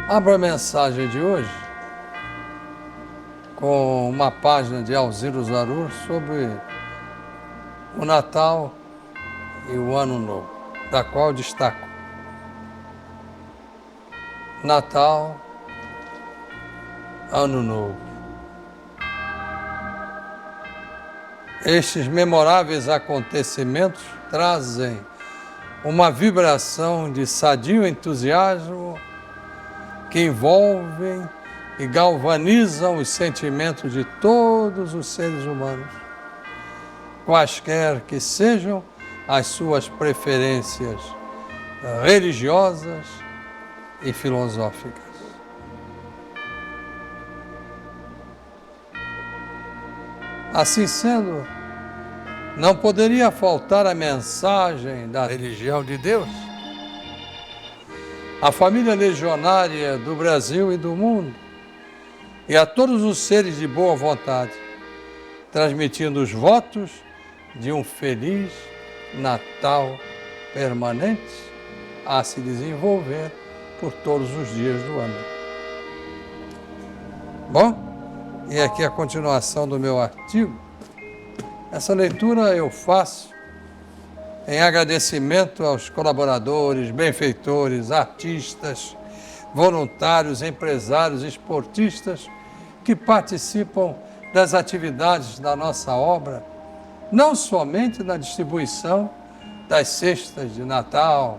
Abra a mensagem de hoje com uma página de Alzira Zarur sobre o Natal e o Ano Novo, da qual destaco Natal, Ano Novo. Estes memoráveis acontecimentos trazem uma vibração de sadio entusiasmo que envolvem e galvanizam os sentimentos de todos os seres humanos, quaisquer que sejam as suas preferências religiosas e filosóficas. Assim sendo, não poderia faltar a mensagem da religião de Deus. A família legionária do Brasil e do mundo, e a todos os seres de boa vontade, transmitindo os votos de um feliz Natal permanente a se desenvolver por todos os dias do ano. Bom, e aqui a continuação do meu artigo. Essa leitura eu faço em agradecimento aos colaboradores, benfeitores, artistas, voluntários, empresários, esportistas que participam das atividades da nossa obra, não somente na distribuição das cestas de Natal,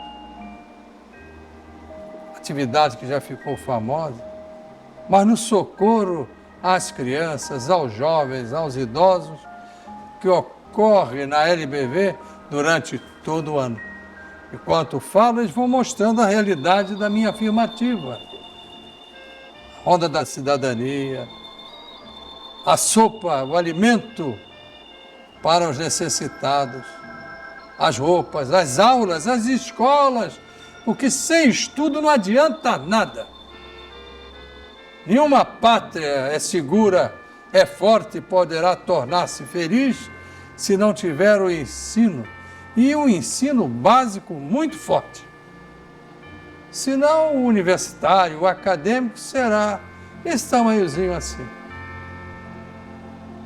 atividade que já ficou famosa, mas no socorro às crianças, aos jovens, aos idosos, que ocorre na LBV durante todo o ano. Enquanto falo, eles vão mostrando a realidade da minha afirmativa. A Ronda da Cidadania, a sopa, o alimento para os necessitados, as roupas, as aulas, as escolas, porque sem estudo não adianta nada. Nenhuma pátria é segura, é forte e poderá tornar-se feliz se não tiver o ensino, e um ensino básico muito forte. Senão o universitário, o acadêmico será esse tamanhozinho assim.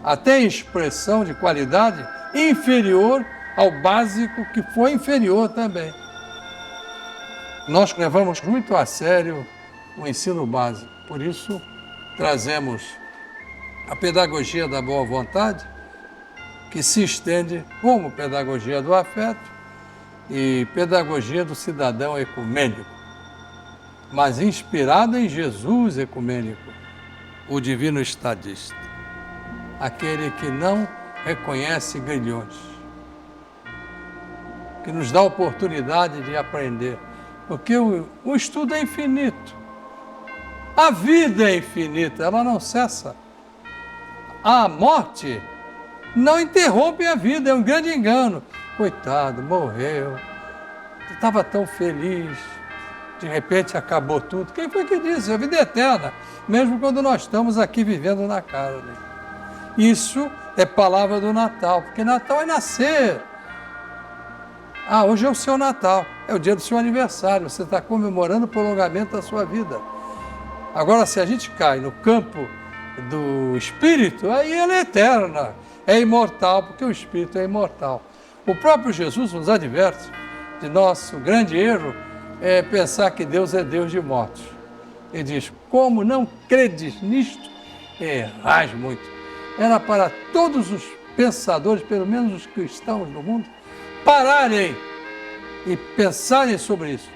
Até em expressão de qualidade inferior ao básico, que foi inferior também. Nós levamos muito a sério o ensino básico, por isso trazemos a pedagogia da boa vontade, que se estende como pedagogia do afeto e pedagogia do cidadão ecumênico, mas inspirada em Jesus ecumênico, o divino estadista, aquele que não reconhece grilhões, que nos dá a oportunidade de aprender, porque o estudo é infinito, a vida é infinita, ela não cessa. A morte não interrompe a vida, é um grande engano. Coitado, morreu, estava tão feliz, de repente acabou tudo. Quem foi que disse? A vida é eterna, mesmo quando nós estamos aqui vivendo na carne. Isso é palavra do Natal, porque Natal é nascer. Ah, hoje é o seu Natal, é o dia do seu aniversário, você está comemorando o prolongamento da sua vida. Agora, se a gente cai no campo do espírito, aí ela é eterna, é imortal, porque o espírito é imortal. O próprio Jesus nos adverte de nosso grande erro é pensar que Deus é Deus de mortos. Ele diz, como não credes nisto, errais muito. Era para todos os pensadores, pelo menos os cristãos do mundo, pararem e pensarem sobre isso.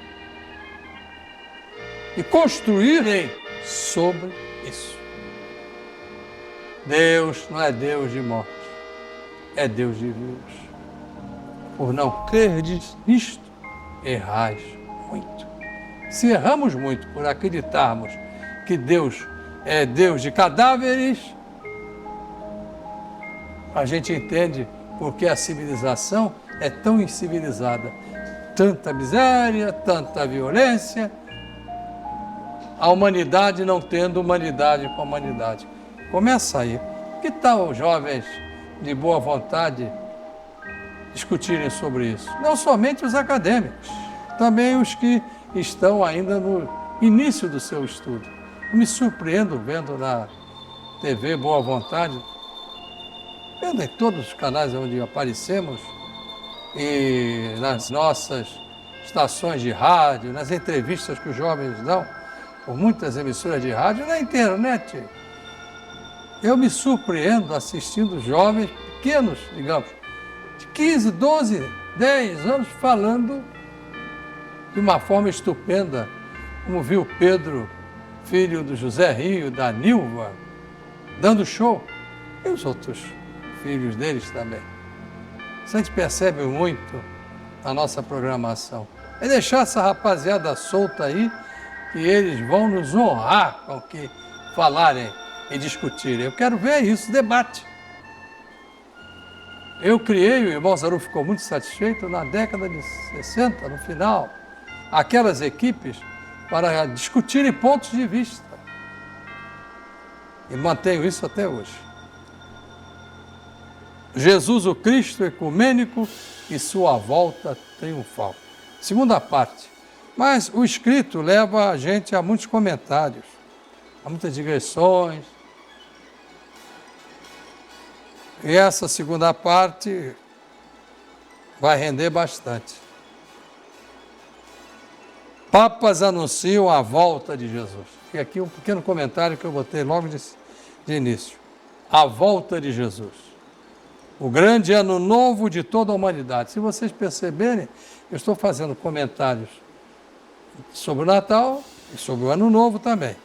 E construírem sobre isso. Deus não é Deus de mortos, é Deus de vivos. Por não crerdes nisto, errais muito. Se erramos muito por acreditarmos que Deus é Deus de cadáveres, a gente entende porque a civilização é tão incivilizada. Tanta miséria, tanta violência, a humanidade não tendo humanidade com a humanidade. Começa aí. Que tal os jovens de boa vontade discutirem sobre isso? Não somente os acadêmicos, também os que estão ainda no início do seu estudo. Eu me surpreendo vendo na TV Boa Vontade, vendo em todos os canais onde aparecemos, e nas nossas estações de rádio, nas entrevistas que os jovens dão, por muitas emissoras de rádio, na internet. Eu me surpreendo assistindo jovens pequenos, digamos, de 15, 12, 10 anos, falando de uma forma estupenda, como viu Pedro, filho do José Rio, da Nilva, dando show, e os outros filhos deles também. Isso a gente percebe muito na nossa programação. É deixar essa rapaziada solta aí, que eles vão nos honrar com o que falarem e discutirem. Eu quero ver isso, debate. Eu criei, o irmão Zaru ficou muito satisfeito, na década de 60, no final, aquelas equipes para discutirem pontos de vista. E mantenho isso até hoje. Jesus o Cristo ecumênico e sua volta triunfal. Segunda parte. Mas o escrito leva a gente a muitos comentários, a muitas digressões. E essa segunda parte vai render bastante. Papas anunciam a volta de Jesus. E aqui um pequeno comentário que eu botei logo de início. A volta de Jesus. O grande ano novo de toda a humanidade. Se vocês perceberem, eu estou fazendo comentários sobre o Natal e sobre o Ano Novo também.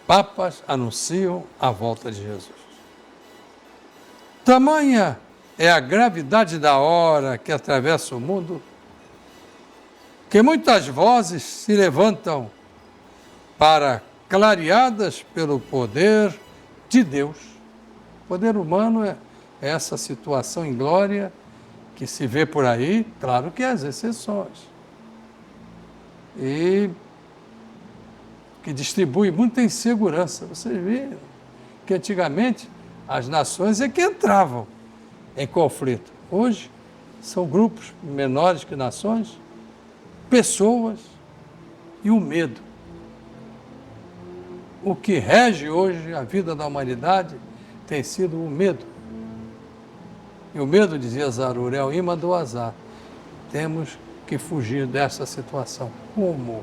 Papas anunciam a volta de Jesus. Tamanha é a gravidade da hora que atravessa o mundo, que muitas vozes se levantam para, clareadas pelo poder de Deus. O poder humano é essa situação em glória que se vê por aí, claro que há as exceções. E que distribui muita insegurança. Vocês viram que antigamente as nações é que entravam em conflito. Hoje são grupos menores que nações, pessoas e o medo. O que rege hoje a vida da humanidade tem sido o medo. E o medo, dizia Zaru, é o imã do azar. Temos que fugir dessa situação. Como?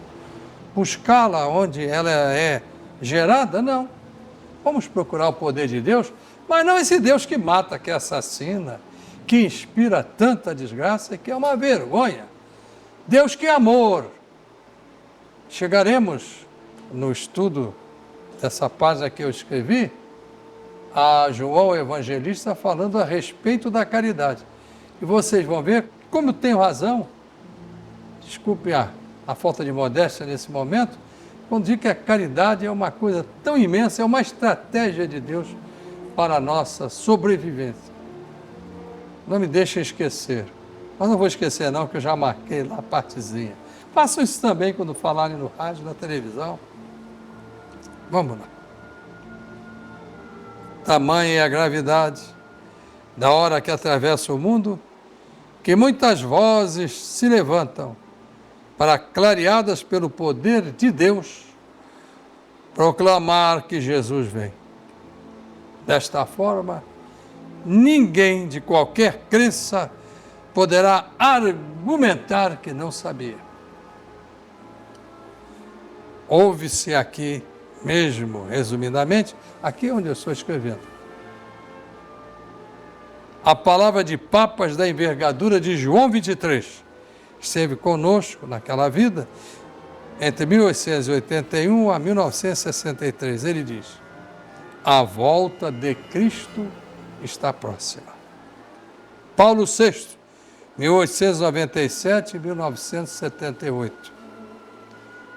Buscá-la onde ela é gerada? Não. Vamos procurar o poder de Deus, mas não esse Deus que mata, que assassina, que inspira tanta desgraça e que é uma vergonha. Deus que é amor. Chegaremos no estudo dessa página que eu escrevi, a João Evangelista falando a respeito da caridade. E vocês vão ver como eu tenho razão. Desculpe a falta de modéstia nesse momento, quando digo que a caridade é uma coisa tão imensa, é uma estratégia de Deus para a nossa sobrevivência. Não me deixem esquecer. Mas não vou esquecer não, que eu já marquei lá a partezinha. Façam isso também quando falarem no rádio, na televisão. Vamos lá. Tamanha é a gravidade da hora que atravessa o mundo, que muitas vozes se levantam para, clareadas pelo poder de Deus, proclamar que Jesus vem. Desta forma, ninguém de qualquer crença poderá argumentar que não sabia. Ouve-se aqui mesmo, resumidamente, aqui onde eu estou escrevendo, a palavra de papas da envergadura de João 23, esteve conosco naquela vida, entre 1881 a 1963. Ele diz: a volta de Cristo está próxima. Paulo VI, 1897 e 1978.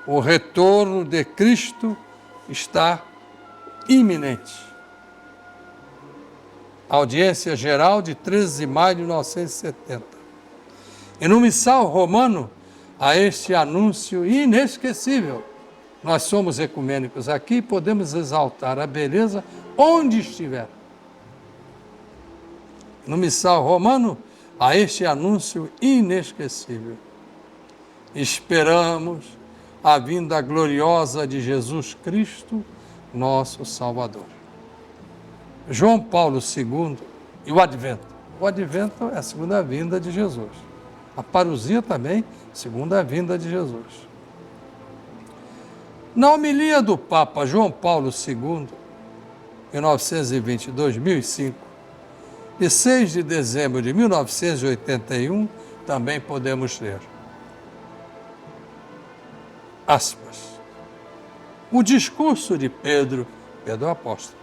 O retorno de Cristo está iminente. Audiência geral de 13 de maio de 1970. E no missal romano, a este anúncio inesquecível, nós somos ecumênicos aqui e podemos exaltar a beleza onde estiver. No missal romano, a este anúncio inesquecível. Esperamos a vinda gloriosa de Jesus Cristo, nosso Salvador. João Paulo II e o Advento. O Advento é a segunda vinda de Jesus. A parousia também, segunda vinda de Jesus. Na homilia do Papa João Paulo II, 1920-2005, e 6 de dezembro de 1981, também podemos ler. Aspas. O discurso de Pedro Apóstolo,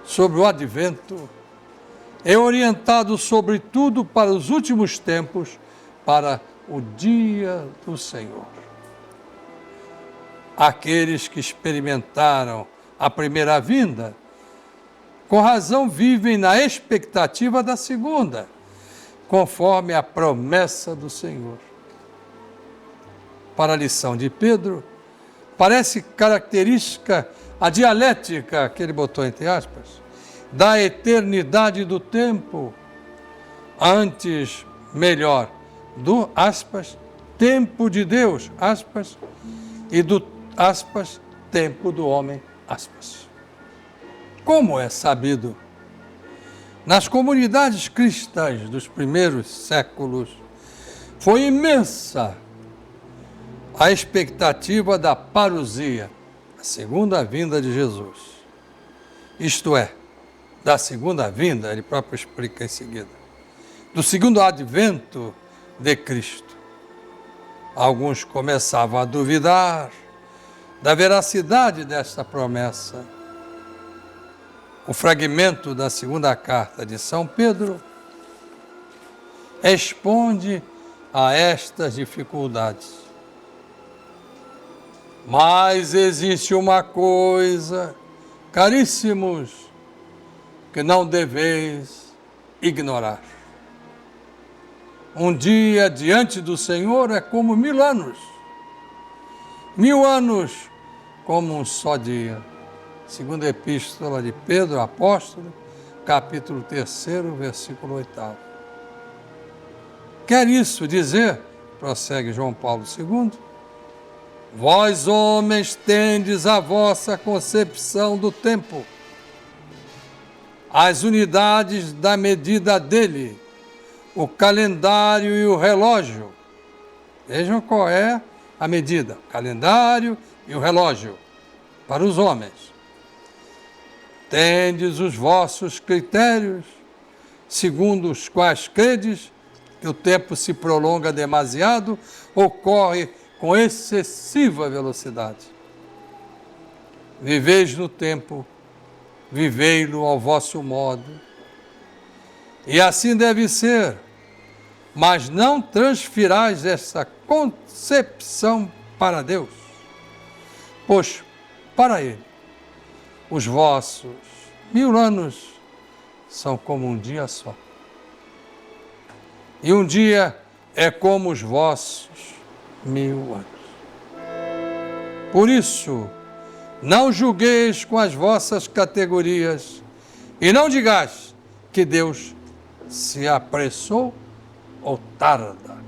sobre o Advento é orientado sobretudo para os últimos tempos, para o dia do Senhor. Aqueles que experimentaram a primeira vinda, com razão vivem na expectativa da segunda, conforme a promessa do Senhor. Para a lição de Pedro, parece característica a dialética, que ele botou entre aspas, da eternidade do tempo, antes, melhor, do, aspas, tempo de Deus, aspas, e do, aspas, tempo do homem, aspas. Como é sabido, nas comunidades cristãs dos primeiros séculos, foi imensa a expectativa da parousia, a segunda vinda de Jesus. Isto é, da segunda vinda, ele próprio explica em seguida, do segundo advento de Cristo. Alguns começavam a duvidar da veracidade desta promessa. O fragmento da segunda carta de São Pedro responde a estas dificuldades. Mas existe uma coisa, caríssimos, que não deveis ignorar. Um dia diante do Senhor é como 1000 anos. 1000 anos como um só dia. Segunda Epístola de Pedro, Apóstolo, capítulo 3, versículo 8. Quer isso dizer, prossegue João Paulo II, vós, homens, tendes a vossa concepção do tempo, as unidades da medida dele, o calendário e o relógio. Vejam qual é a medida, o calendário e o relógio, para os homens. Tendes os vossos critérios, segundo os quais credes que o tempo se prolonga demasiado ou corre com excessiva velocidade. Viveis no tempo, vivei-lo ao vosso modo. E assim deve ser, mas não transfirais essa concepção para Deus, pois para Ele os vossos 1000 anos são como um dia só. E um dia é como os vossos 1000 anos. Por isso, não julgueis com as vossas categorias e não digais que Deus se apressou ou tarda.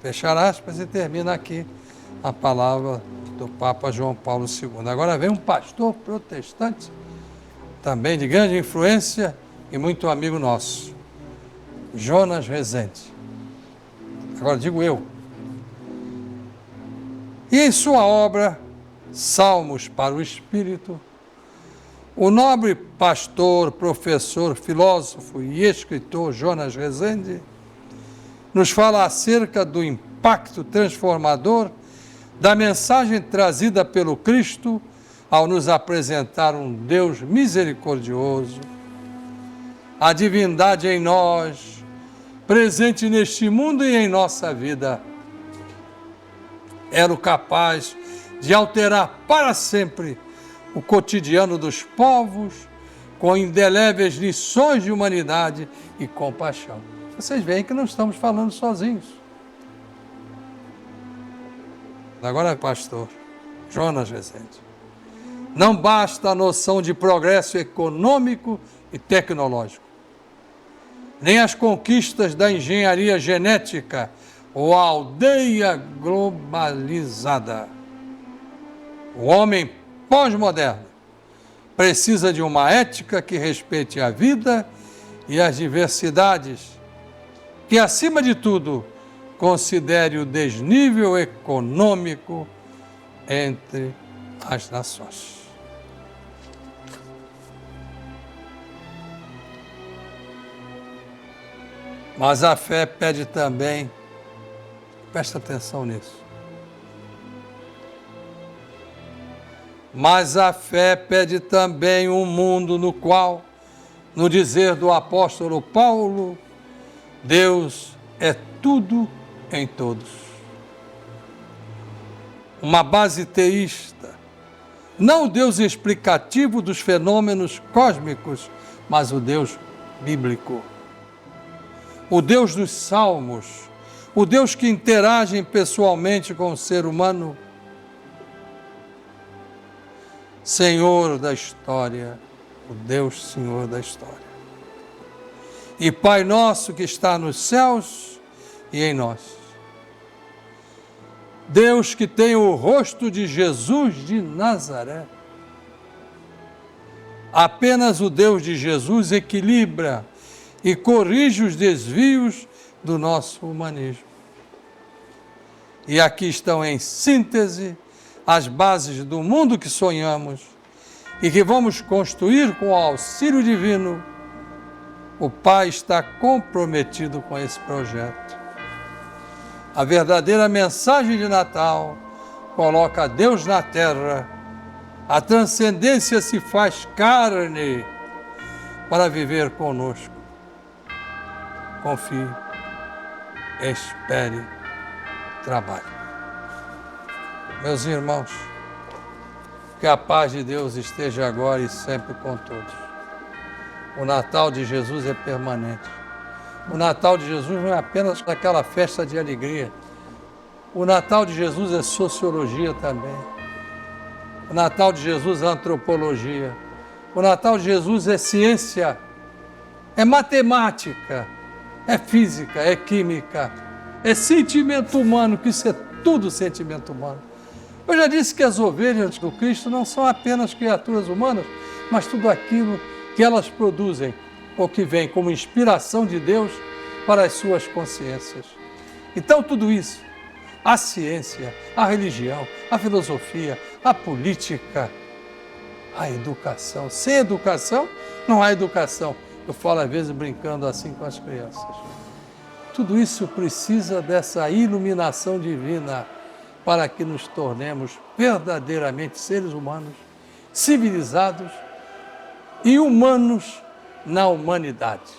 Fechar aspas e termina aqui a palavra do Papa João Paulo II. Agora vem um pastor protestante, também de grande influência e muito amigo nosso, Jonas Rezende. Agora digo eu. E em sua obra, Salmos para o Espírito, o nobre pastor, professor, filósofo e escritor Jonas Rezende nos fala acerca do impacto transformador da mensagem trazida pelo Cristo ao nos apresentar um Deus misericordioso, a divindade em nós, presente neste mundo e em nossa vida. Era o capaz de alterar para sempre o cotidiano dos povos com indeléveis lições de humanidade e compaixão. Vocês veem que não estamos falando sozinhos. Agora, pastor Jonas Rezende, não basta a noção de progresso econômico e tecnológico, nem as conquistas da engenharia genética ou a aldeia globalizada. O homem pós-moderno precisa de uma ética que respeite a vida e as diversidades, que, acima de tudo, considere o desnível econômico entre as nações. Mas a fé pede também, presta atenção nisso, mas a fé pede também um mundo no qual, no dizer do apóstolo Paulo, Deus é tudo em todos. Uma base teísta, não o Deus explicativo dos fenômenos cósmicos, mas o Deus bíblico. O Deus dos Salmos, o Deus que interage pessoalmente com o ser humano, Senhor da história, o Deus Senhor da história. E Pai nosso que está nos céus e em nós. Deus que tem o rosto de Jesus de Nazaré. Apenas o Deus de Jesus equilibra e corrige os desvios do nosso humanismo. E aqui estão em síntese as bases do mundo que sonhamos e que vamos construir com o auxílio divino. O Pai está comprometido com esse projeto. A verdadeira mensagem de Natal coloca Deus na terra. A transcendência se faz carne para viver conosco. Confie, espere, trabalhe. Meus irmãos, que a paz de Deus esteja agora e sempre com todos. O Natal de Jesus é permanente. O Natal de Jesus não é apenas aquela festa de alegria. O Natal de Jesus é sociologia também. O Natal de Jesus é antropologia. O Natal de Jesus é ciência, é matemática, é física, é química, é sentimento humano, que isso é tudo sentimento humano. Eu já disse que as ovelhas do Cristo não são apenas criaturas humanas, mas tudo aquilo que elas produzem, ou que vem como inspiração de Deus para as suas consciências. Então tudo isso, a ciência, a religião, a filosofia, a política, a educação. Sem educação, não há educação. Eu falo às vezes brincando assim com as crianças. Tudo isso precisa dessa iluminação divina para que nos tornemos verdadeiramente seres humanos, civilizados e humanos na humanidade,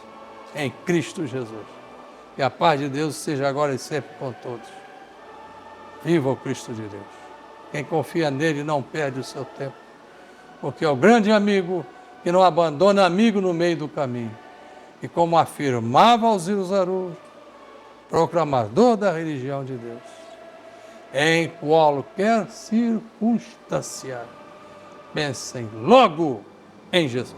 em Cristo Jesus. Que a paz de Deus seja agora e sempre com todos. Viva o Cristo de Deus. Quem confia nele não perde o seu tempo, porque é o grande amigo que não abandona amigo no meio do caminho. E como afirmava Alzira Zarur, proclamador da religião de Deus, em qualquer circunstância, pensem logo em Jesus.